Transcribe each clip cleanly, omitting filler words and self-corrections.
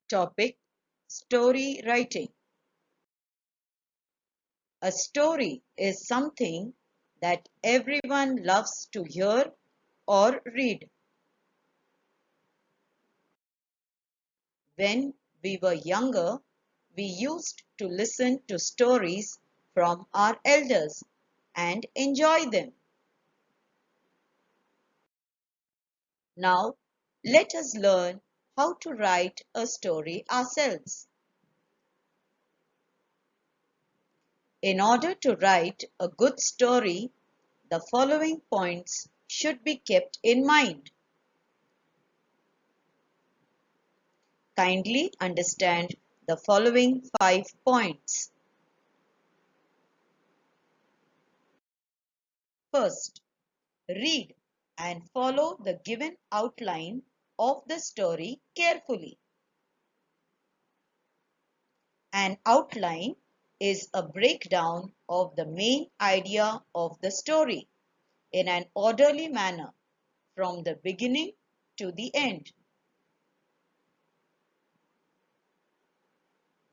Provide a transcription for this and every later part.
Topic: Story writing. A story is something that everyone loves to hear or read. When we were younger, we used to listen to stories from our elders and enjoy them. Now, let us learn how to write a story ourselves. In order to write a good story, the following points should be kept in mind. Kindly understand the following 5 points. First, read and follow the given outline of the story carefully. An outline is a breakdown of the main idea of the story in an orderly manner from the beginning to the end.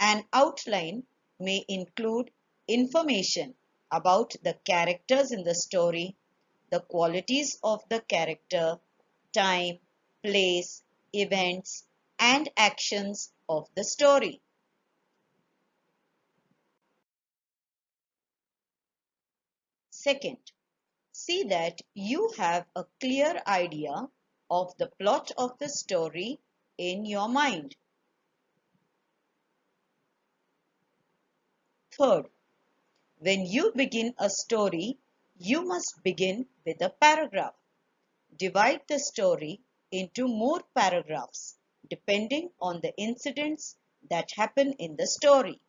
An outline may include information about the characters in the story, the qualities of the character, time, place, events, and actions of the story. Second, see that you have a clear idea of the plot of the story in your mind. Third, when you begin a story, you must begin with a paragraph. Divide the story into more paragraphs depending on the incidents that happen in the story.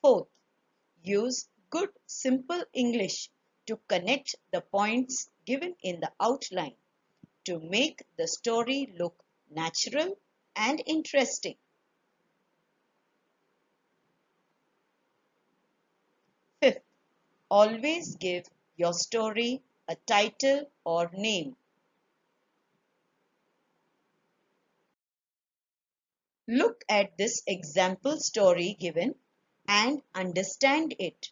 Fourth, use good simple English to connect the points given in the outline to make the story look natural and interesting. Fifth, always give your story a title or name. Look at this example story given and understand it.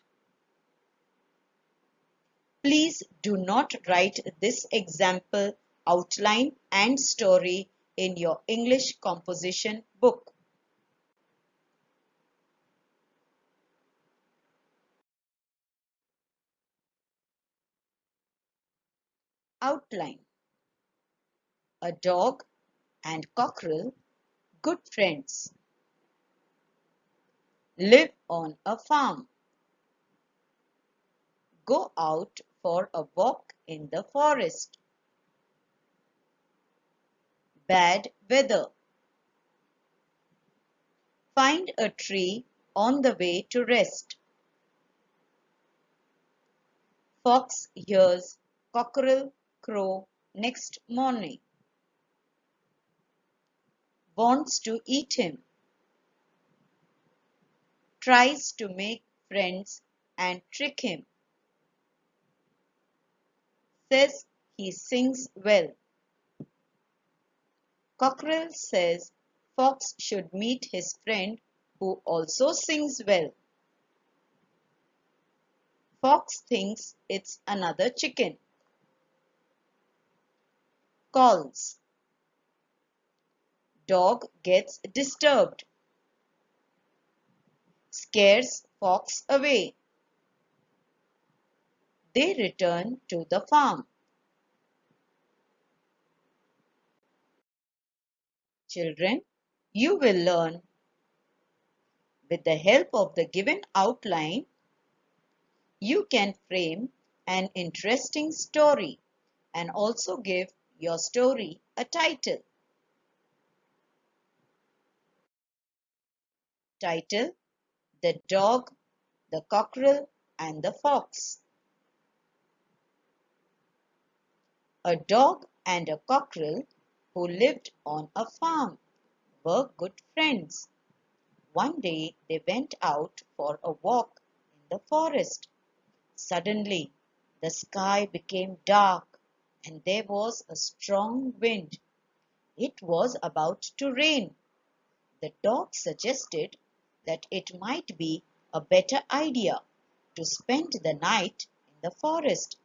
Please do not write this example outline and story in your English composition book. Outline: a dog and cockerel, good friends, live on a farm, go out for a walk in the forest, bad weather, find a tree on the way to rest, fox hears cockerel crow next morning, wants to eat him, tries to make friends and trick him, says he sings well. Cockerel says fox should meet his friend who also sings well. Fox thinks it's another chicken. Calls. Dog gets disturbed. Scares fox away. They return to the farm. Children, you will learn. With the help of the given outline, you can frame an interesting story and also give your story a title. Title: The Dog, the Cockerel and the Fox. A dog and a cockerel who lived on a farm were good friends. One day they went out for a walk in the forest. Suddenly the sky became dark and there was a strong wind. It was about to rain. The dog suggested that it might be a better idea to spend the night in the forest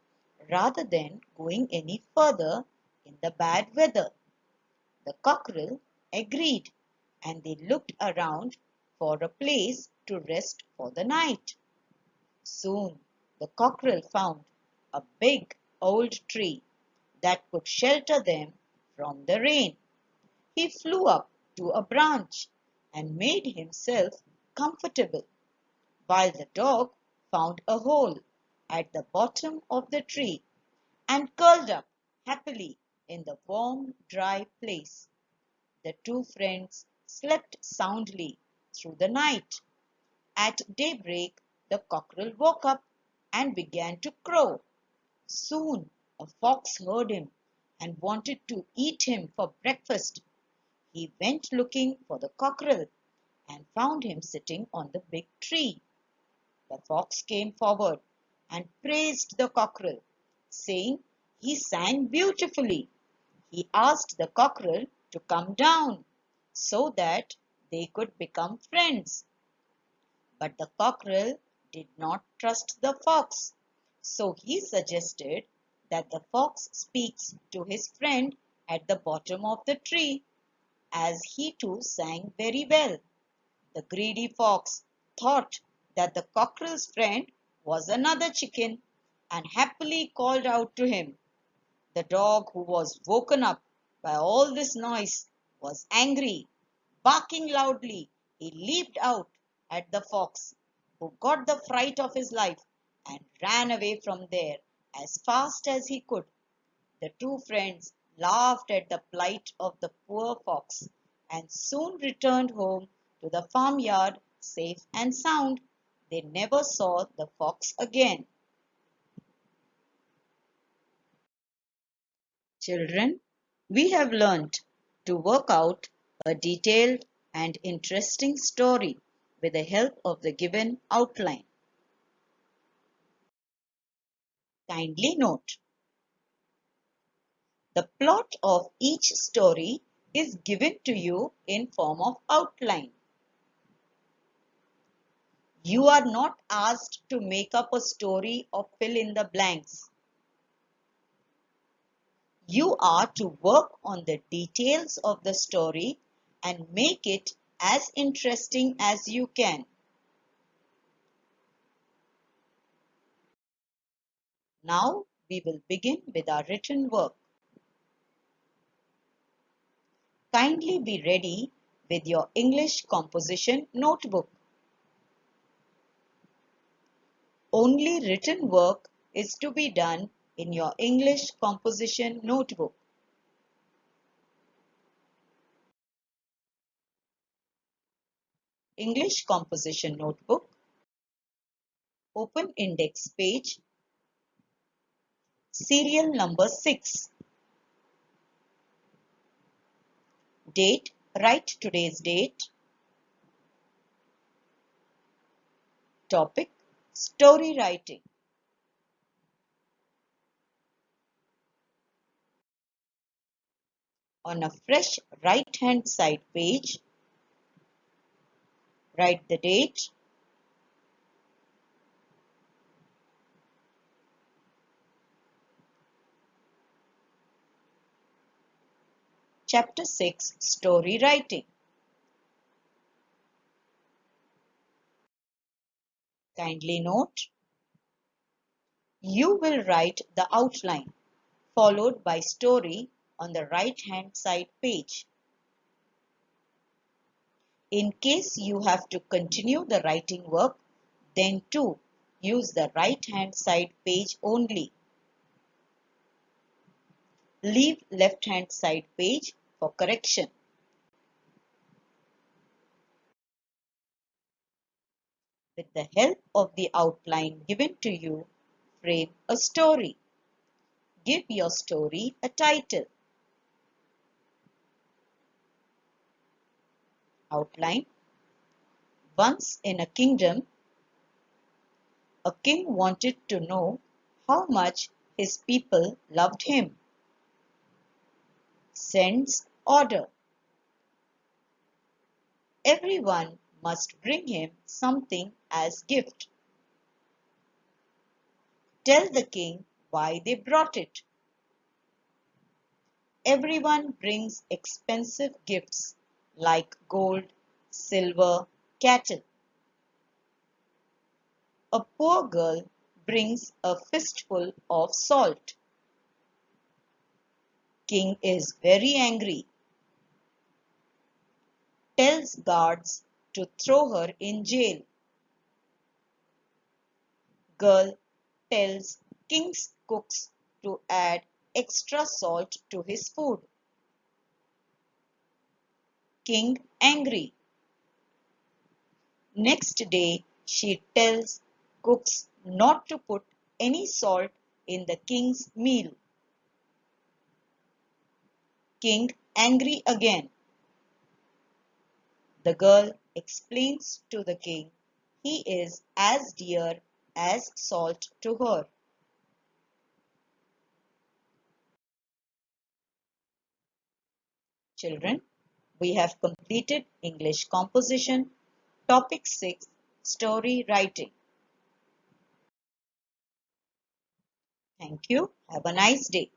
rather than going any further in the bad weather. The cockerel agreed, and they looked around for a place to rest for the night. Soon the cockerel found a big old tree that could shelter them from the rain. He flew up to a branch and made himself comfortable, while the dog found a hole at the bottom of the tree and curled up happily in the warm, dry place. The two friends slept soundly through the night. At daybreak, the cockerel woke up and began to crow. Soon a fox heard him and wanted to eat him for breakfast. He went looking for the cockerel and found him sitting on the big tree. The fox came forward and praised the cockerel, saying he sang beautifully. He asked the cockerel to come down so that they could become friends. But the cockerel did not trust the fox, so he suggested that the fox speaks to his friend at the bottom of the tree, as he too sang very well. The greedy fox thought that the cockerel's friend was another chicken and happily called out to him. The dog, who was woken up by all this noise, was angry. Barking loudly, he leaped out at the fox, who got the fright of his life and ran away from there as fast as he could. The two friends laughed at the plight of the poor fox and soon returned home to the farmyard safe and sound. They never saw the fox again. Children, we have learnt to work out a detailed and interesting story with the help of the given outline. Kindly note, the plot of each story is given to you in form of outline. You are not asked to make up a story or fill in the blanks. You are to work on the details of the story and make it as interesting as you can. Now we will begin with our written work. Kindly be ready with your English composition notebook. Only written work is to be done in your English composition notebook. English composition notebook. Open index page. Serial number 6. Date, write today's date. Topic, story writing. On a fresh right hand side page, write the date, Chapter 6, Story Writing. Kindly note, you will write the outline followed by story on the right hand side page. In case you have to continue the writing work, then too use the right hand side page only. Leave left hand side page for correction. With the help of the outline given to you, frame a story. Give your story a title. Outline. Once in a kingdom, a king wanted to know how much his people loved him. Sends order. Everyone must bring him something as gift. Tell the king why they brought it. Everyone brings expensive gifts like gold, silver, cattle. A poor girl brings a fistful of salt. King is very angry. Tells guards to throw her in jail. Girl tells king's cooks to add extra salt to his food. King angry. Next day she tells cooks not to put any salt in the king's meal. King angry again. The girl explains to the king he is as dear as salt to her. Children, we have completed English composition, topic 6, story writing. Thank you. Have a nice day.